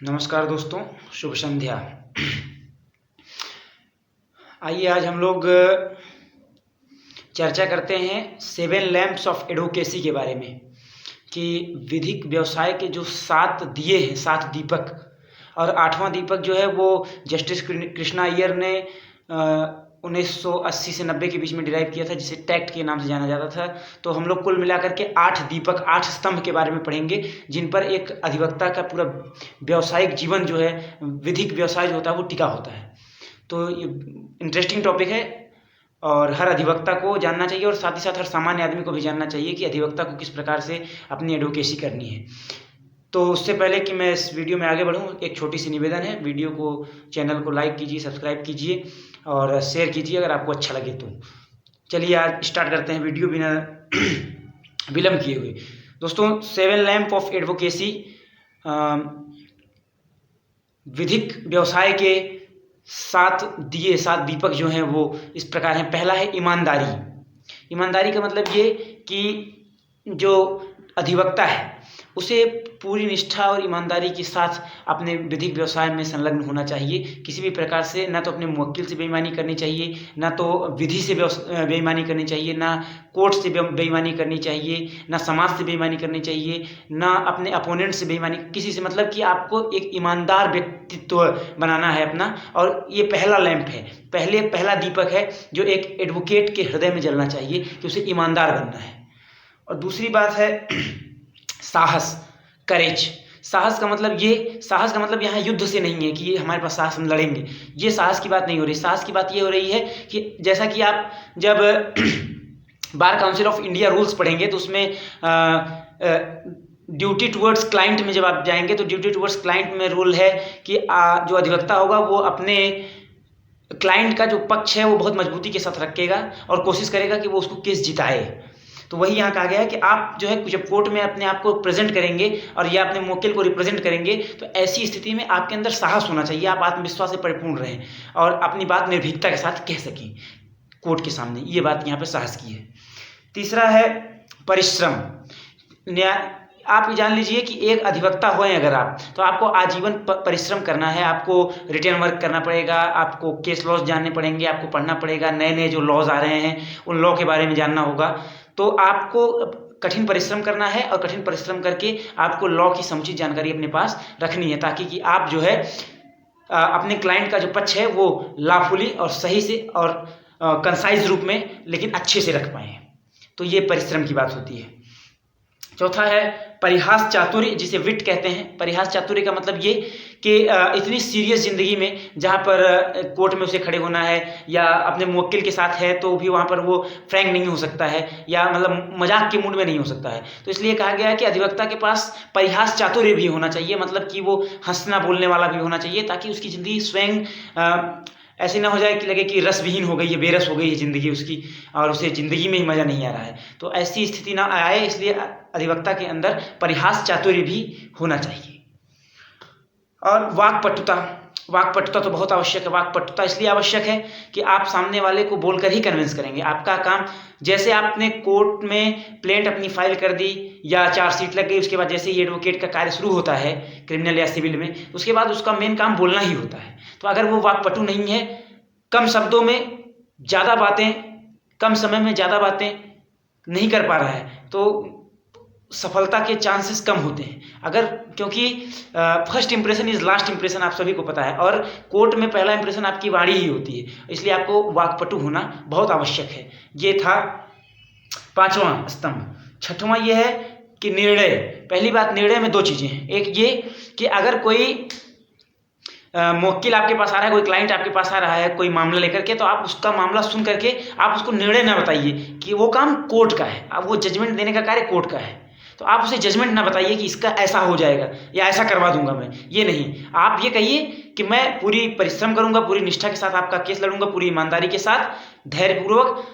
नमस्कार दोस्तों, शुभ संध्या। आइए आज हम लोग चर्चा करते हैं 7 लैंप्स ऑफ एडवोकेसी के बारे में कि विधिक व्यवसाय के जो 7 दिए हैं, 7 दीपक, और 8वां दीपक जो है वो जस्टिस कृष्णा अय्यर ने 1980 से 90 के बीच में डिराइव किया था, जिसे टैक्ट के नाम से जाना जाता था। तो हम लोग कुल मिलाकर के 8 दीपक, 8 स्तंभ के बारे में पढ़ेंगे, जिन पर एक अधिवक्ता का पूरा व्यावसायिक जीवन जो है, विधिक व्यवसाय जो होता है वो टिका होता है। तो ये इंटरेस्टिंग टॉपिक है और हर अधिवक्ता को जानना चाहिए और साथ ही साथ हर सामान्य आदमी को भी जानना चाहिए कि अधिवक्ता को किस प्रकार से अपनी एडवोकेसी करनी है। तो उससे पहले कि मैं इस वीडियो में आगे बढ़ूं, एक छोटी सी निवेदन है, वीडियो को, चैनल को लाइक कीजिए, सब्सक्राइब कीजिए और शेयर कीजिए अगर आपको अच्छा लगे तो। चलिए आज स्टार्ट करते हैं वीडियो बिना विलम्ब किए हुए। दोस्तों, 7 लैंप ऑफ एडवोकेसी विधिक व्यवसाय के 7 दिए, 7 दीपक जो हैं वो इस प्रकार हैं। पहला है ईमानदारी। ईमानदारी का मतलब ये कि जो अधिवक्ता है उसे पूरी निष्ठा और ईमानदारी के साथ अपने विधिक व्यवसाय में संलग्न होना चाहिए। किसी भी प्रकार से ना तो अपने मुवक्किल से बेईमानी करनी चाहिए, ना तो विधि से बेईमानी करनी चाहिए, ना कोर्ट से बेईमानी करनी चाहिए, ना समाज से बेईमानी करनी चाहिए, ना अपने अपोनेंट से बेईमानी, किसी से। मतलब कि आपको एक ईमानदार व्यक्तित्व बनाना है अपना, और ये पहला लैंप है, पहला दीपक है जो एक एडवोकेट के हृदय में जलना चाहिए कि उसे ईमानदार बनना है। और दूसरी बात है साहस, करेज। साहस का मतलब यहाँ युद्ध से नहीं है कि ये हमारे पास साहस, हम लड़ेंगे, ये साहस की बात नहीं हो रही। साहस की बात ये हो रही है कि जैसा कि आप जब bar council of India rules पढ़ेंगे तो उसमें ड्यूटी टुवर्ड्स क्लाइंट में जब आप जाएंगे तो ड्यूटी टुवर्ड्स क्लाइंट में रूल है कि जो अधिवक्ता होगा वो अपने क्लाइंट का जो पक्ष है वो बहुत मजबूती के साथ रखेगा और कोशिश करेगा कि वो उसको केस जिताए। तो वही यहाँ कहा गया है कि आप जो है जब कोर्ट में अपने आप को प्रेजेंट करेंगे और या अपने मुवक्किल को रिप्रेजेंट करेंगे तो ऐसी स्थिति में आपके अंदर साहस होना चाहिए, आप आत्मविश्वास से परिपूर्ण रहें और अपनी बात निर्भीकता के साथ कह सकें कोर्ट के सामने। ये बात यहाँ पे साहस की है। तीसरा है परिश्रम। आप जान लीजिए कि एक अधिवक्ता हों अगर आप, तो आपको आजीवन परिश्रम करना है। आपको रिटर्न वर्क करना पड़ेगा, आपको केस लॉज जानने पड़ेंगे, आपको पढ़ना पड़ेगा, नए नए जो लॉज आ रहे हैं उन लॉ के बारे में जानना होगा। तो आपको कठिन परिश्रम करना है और कठिन परिश्रम करके आपको लॉ की समुचित जानकारी अपने पास रखनी है, ताकि कि आप जो है अपने क्लाइंट का जो पक्ष है वो लॉफुली और सही से और कंसाइज रूप में लेकिन अच्छे से रख पाएँ। तो ये परिश्रम की बात होती है। चौथा है परिहास चातुर्य, जिसे विट कहते हैं। परिहास चातुर्य का मतलब ये कि इतनी सीरियस ज़िंदगी में जहाँ पर कोर्ट में उसे खड़े होना है या अपने मुवक्किल के साथ है तो भी वहाँ पर वो फ्रैंक नहीं हो सकता है या मतलब मजाक के मूड में नहीं हो सकता है। तो इसलिए कहा गया है कि अधिवक्ता के पास परिहास चातुर्य भी होना चाहिए, मतलब कि वो हंसना बोलने वाला भी होना चाहिए, ताकि उसकी ज़िंदगी स्वयं ऐसे ना हो जाए कि लगे कि रसविहीन हो गई है, बेरस हो गई है ज़िंदगी उसकी और उसे ज़िंदगी में ही मज़ा नहीं आ रहा है। तो ऐसी स्थिति ना आए, इसलिए अधिवक्ता के अंदर परिहास चातुर्य भी होना चाहिए। और वाक्पटुता तो बहुत आवश्यक है। वाक्पटुता इसलिए आवश्यक है कि आप सामने वाले को बोलकर ही कन्विंस करेंगे। आपका काम, जैसे आपने कोर्ट में प्लेंट अपनी फाइल कर दी या चार्जशीट लग गई, उसके बाद जैसे ही एडवोकेट का कार्य शुरू होता है क्रिमिनल या सिविल में, उसके बाद उसका मेन काम बोलना ही होता है। तो अगर वो वाक्पटु नहीं है, कम शब्दों में ज़्यादा बातें, कम समय में ज़्यादा बातें नहीं कर पा रहा है, तो सफलता के चांसेस कम होते हैं। अगर, क्योंकि first impression is last impression, आप सभी को पता है, और कोर्ट में पहला इंप्रेशन आपकी वाणी ही होती है, इसलिए आपको वाक्पटु होना बहुत आवश्यक है। ये था 5वां स्तंभ। 6वां ये है कि निर्णय। पहली बात, निर्णय में 2 चीज़ें हैं। एक ये कि अगर कोई मुवक्किल आपके पास आ रहा है, कोई क्लाइंट आपके पास आ रहा है कोई मामला लेकर के, तो आप उसका मामला सुन करके आप उसको निर्णय ना बताइए कि वो काम कोर्ट का है, अब वो जजमेंट देने का कार्य कोर्ट का है। तो आप उसे जजमेंट ना बताइए कि इसका ऐसा हो जाएगा या ऐसा करवा दूंगा मैं, ये नहीं। आप ये कहिए कि मैं पूरी परिश्रम करूंगा, पूरी निष्ठा के साथ आपका केस लड़ूंगा, पूरी ईमानदारी के साथ, धैर्यपूर्वक,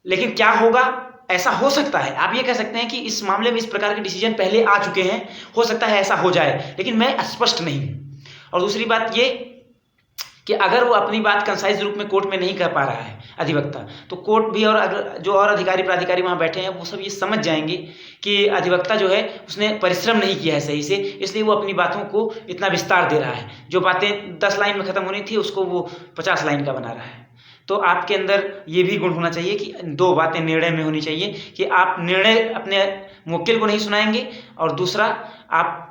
लेकिन क्या होगा, ऐसा हो सकता है। आप ये कह सकते हैं कि इस मामले में इस प्रकार के डिसीजन पहले आ चुके हैं, हो सकता है ऐसा हो जाए, लेकिन मैं स्पष्ट नहीं हूं। और दूसरी बात ये कि अगर वो अपनी बात कंसाइज रूप में कोर्ट में नहीं कह पा रहा है, अधिवक्ता। तो कोर्ट भी और अगर जो और अधिकारी प्राधिकारी वहाँ बैठे हैं वो सब ये समझ जाएंगे कि अधिवक्ता जो है उसने परिश्रम नहीं किया है सही से, इसलिए वो अपनी बातों को इतना विस्तार दे रहा है। जो बातें 10 लाइन में ख़त्म होनी थी उसको वो 50 लाइन का बना रहा है। तो आपके अंदर ये भी गुण होना चाहिए कि 2 बातें निर्णय में होनी चाहिए कि आप निर्णय अपने मुवक्किल को नहीं सुनाएंगे, और दूसरा आप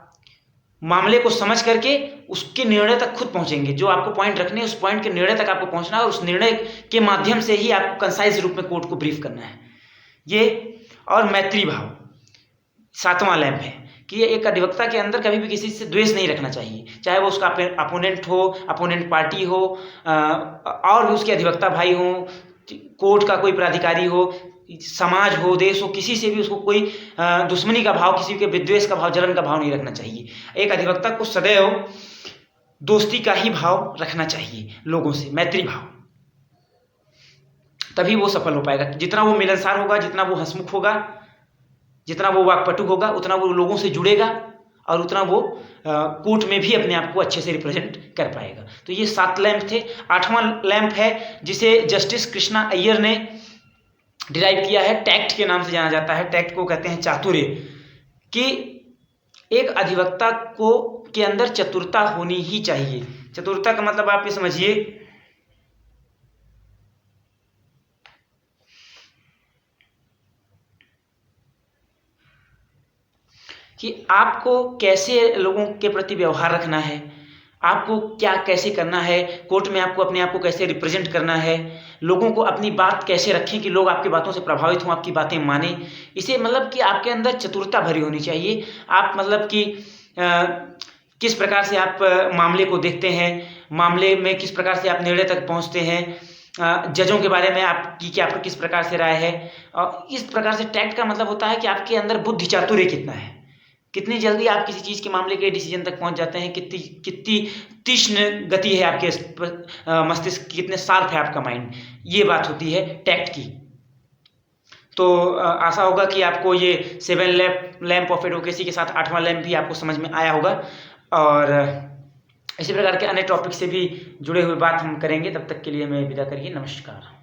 मामले को समझ करके उसके निर्णय तक खुद पहुंचेंगे। जो आपको पॉइंट रखने हैं उस पॉइंट के निर्णय तक आपको पहुंचना है, और उस निर्णय के माध्यम से ही आपको कंसाइज रूप में कोर्ट को ब्रीफ करना है। ये और मैत्री भाव 7वां लैंप है कि एक अधिवक्ता के अंदर कभी भी किसी से द्वेष नहीं रखना चाहिए, चाहे वो उसका अपोनेंट हो, अपोनेंट पार्टी हो, और भी उसके अधिवक्ता भाई हो, कोर्ट का कोई प्राधिकारी हो, समाज हो, देश हो, किसी से भी उसको कोई दुश्मनी का भाव, किसी के विद्वेष का भाव, जलन का भाव नहीं रखना चाहिए। एक अधिवक्ता को सदैव दोस्ती का ही भाव रखना चाहिए लोगों से, मैत्री भाव, तभी वो सफल हो पाएगा। जितना वो मिलनसार होगा, जितना वो हंसमुख होगा, जितना वो वाकपटु होगा, उतना वो लोगों से जुड़ेगा और उतना वो कोर्ट में भी अपने आप को अच्छे से रिप्रेजेंट कर पाएगा। तो ये 7 लैंप थे। 8वां लैंप है जिसे जस्टिस कृष्णा अय्यर ने डिराइव किया है, टैक्ट के नाम से जाना जाता है। टैक्ट को कहते हैं चातुर्य, कि एक अधिवक्ता को के अंदर चतुरता होनी ही चाहिए। चतुरता का मतलब आप ये समझिए कि आपको कैसे लोगों के प्रति व्यवहार रखना है, आपको क्या कैसे करना है, कोर्ट में आपको अपने आप को कैसे रिप्रेजेंट करना है, लोगों को अपनी बात कैसे रखें कि लोग आपकी बातों से प्रभावित हों, आपकी बातें मानें। इसे मतलब कि आपके अंदर चतुरता भरी होनी चाहिए। आप मतलब कि किस प्रकार से आप मामले को देखते हैं, मामले में किस प्रकार से आप निर्णय तक पहुंचते हैं, जजों के बारे में आपकी किस प्रकार से राय है। और इस प्रकार से टैक्ट का मतलब होता है कि आपके अंदर बुद्धि चातुर्य कितना है, कितनी जल्दी आप किसी चीज़ के मामले के डिसीजन तक पहुंच जाते हैं, कितनी तीक्ष्ण गति है आपके मस्तिष्क, कितने शार्प है आपका माइंड। ये बात होती है टैक्ट की। तो आशा होगा कि आपको ये 7 लैंप ऑफ एडवोकेसी के साथ 8वां लैंप भी आपको समझ में आया होगा, और इसी प्रकार के अन्य टॉपिक से भी जुड़े हुए बात हम करेंगे। तब तक के लिए हमें विदा करिए। नमस्कार।